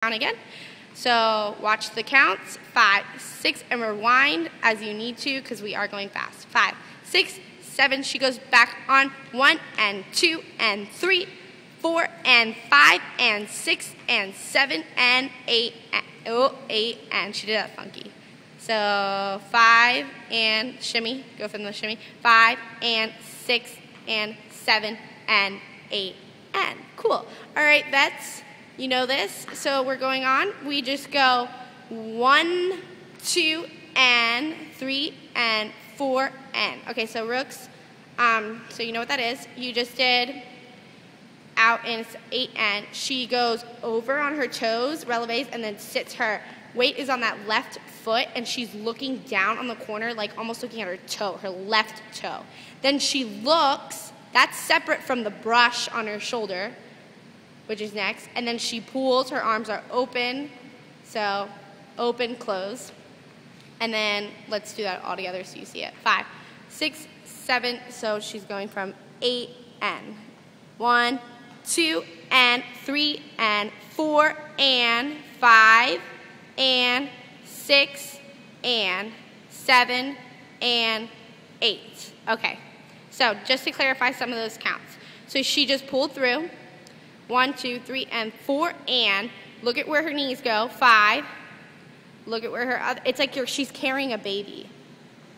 Count again. So watch the counts, 5, 6, and rewind as you need to because we are going fast. 5, 6, 7, she goes back on 1 and 2 and 3, 4 and 5 and 6 and 7 and 8, and 8, and she did that funky. So 5 and shimmy, go from the shimmy, 5 and 6 and 7 and 8 and cool. All right, vets, you know this. So we're going on. We just go 1, 2 and 3 and 4 and. Okay, so rooks. So you know what that is. You just did out and it's 8 and. She goes over on her toes, releves, and then sits her weight is on that left foot, and she's looking down on the corner, like almost looking at her toe, her left toe. Then she looks, that's separate from the brush on her shoulder, which is next, and then she pulls, her arms are open, so open, close, and then let's do that all together so you see it. 5, 6, 7, so she's going from 8 and 1, 2 and 3 and 4 and 5 and 6 and 7 and 8. Okay, so just to clarify some of those counts. So she just pulled through 1, 2, 3, and 4 and look at where her knees go. 5. Look at where her other, it's like she's carrying a baby.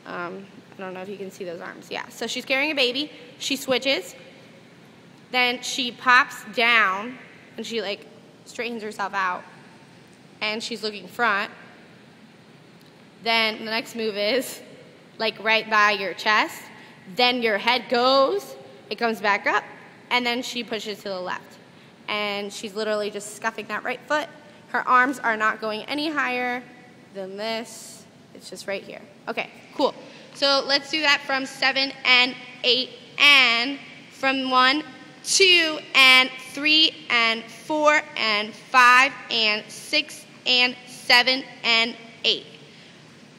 I don't know if you can see those arms. Yeah, so she's carrying a baby. She switches. Then she pops down and she like straightens herself out. And she's looking front. Then the next move is like right by your chest. Then your head goes, it comes back up, and then she pushes to the left. And she's literally just scuffing that right foot. Her arms are not going any higher than this. It's just right here. Okay, cool. So let's do that from 7 and 8 and from 1, 2 and 3 and 4 and 5 and 6 and 7 and 8.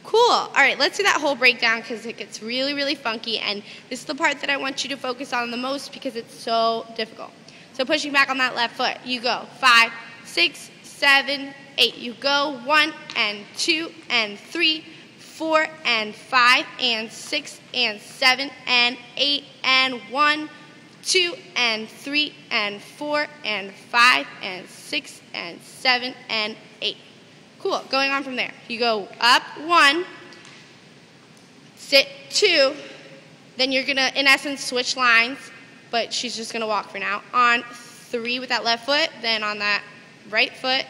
Cool. All right, let's do that whole breakdown because it gets really, really funky, and this is the part that I want you to focus on the most because it's so difficult. So pushing back on that left foot, you go 5, 6, 7, 8. You go 1 and 2 and 3, 4 and 5 and 6 and 7 and 8 and 1, 2 and 3 and 4 and 5 and 6 and 7 and 8. Cool. Going on from there. You go up 1, sit 2, then you're going to, in essence, switch lines, but she's just going to walk for now. On 3 with that left foot, then on that right foot,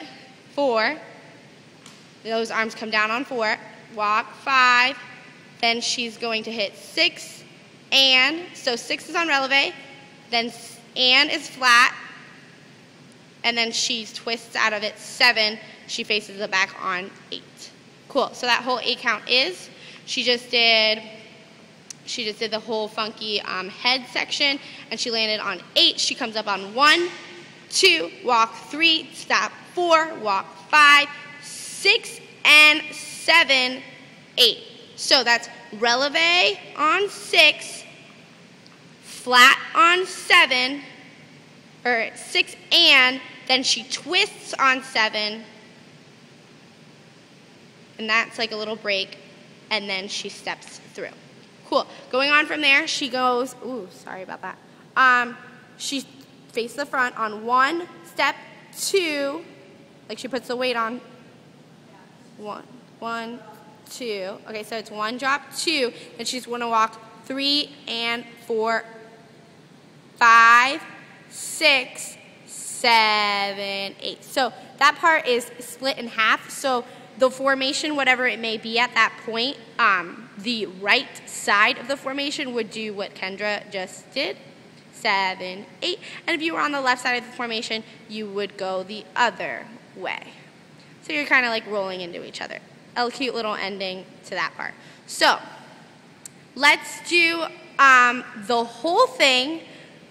4. Those arms come down on 4. Walk 5. Then she's going to hit 6 and. So 6 is on releve. Then and is flat. And then she twists out of it 7. She faces the back on 8. Cool. So that whole 8 count is. She just did the whole funky head section, and she landed on 8. She comes up on 1, 2, walk 3, stop 4, walk 5, 6, and 7, 8. So that's releve on 6, flat on 7, or 6 and, then she twists on 7, and that's like a little break, and then she steps through. Cool. Going on from there, she goes, ooh, sorry about that. She faces the front on 1, step 2, like she puts the weight on 1, 2. Okay, so it's 1, drop 2, then she's going to walk 3 and 4, 5, 6, 7, 8. So that part is split in half. So the formation, whatever it may be at that point, the right side of the formation would do what Kendra just did, 7, 8. And if you were on the left side of the formation, you would go the other way. So you're kind of like rolling into each other. A cute little ending to that part. So let's do the whole thing,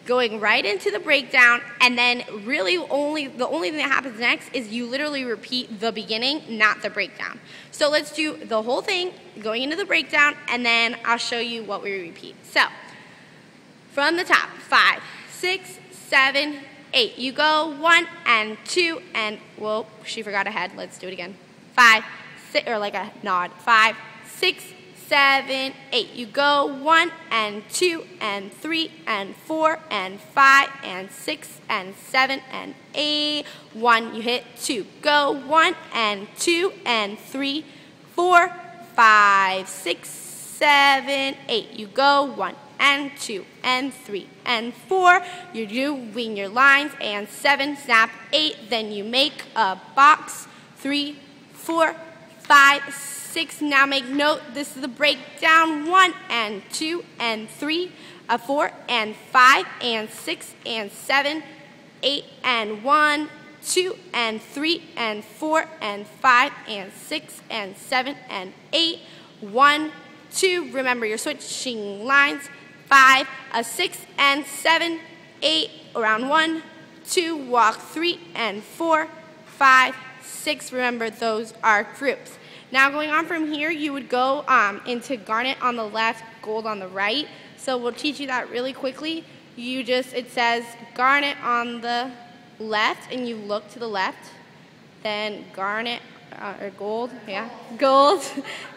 going right into the breakdown, and then really the only thing that happens next is you literally repeat the beginning, not the breakdown. So let's do the whole thing, going into the breakdown, and then I'll show you what we repeat. So from the top, 5, 6, 7, 8. You go 1 and 2 and, whoa, she forgot a head. Let's do it again. 5, 6, or like a nod. 5, 6, 7, 8. You go 1 and 2 and 3 and 4 and 5 and 6 and 7 and 8. 1, you hit 2. Go 1 and 2 and 3, 4, 5, 6, 7, 8. You go 1 and 2 and 3 and 4. You're doing your lines and 7, snap 8. Then you make a box. 3, 4, 5, 6. Now make note, this is the breakdown. 1 and 2 and 3, 4 and 5 and 6 and 7, 8 and 1, 2 and 3 and 4 and 5 and 6 and 7 and 8. 1, 2. Remember, you're switching lines. 5, 6 and 7, 8. Around 1, 2. Walk 3 and 4, 5, 6. Remember, those are groups. Now going on from here, you would go into garnet on the left, gold on the right. So we'll teach you that really quickly. It says garnet on the left, and you look to the left. Then garnet, or gold, yeah, gold,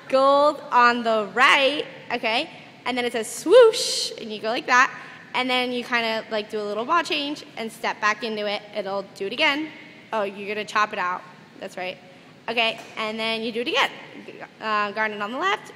gold on the right, okay? And then it says swoosh, and you go like that. And then you kind of like do a little ball change and step back into it. It'll do it again. Oh, you're gonna chop it out. That's right. Okay, and then you do it again. Garnet on the left,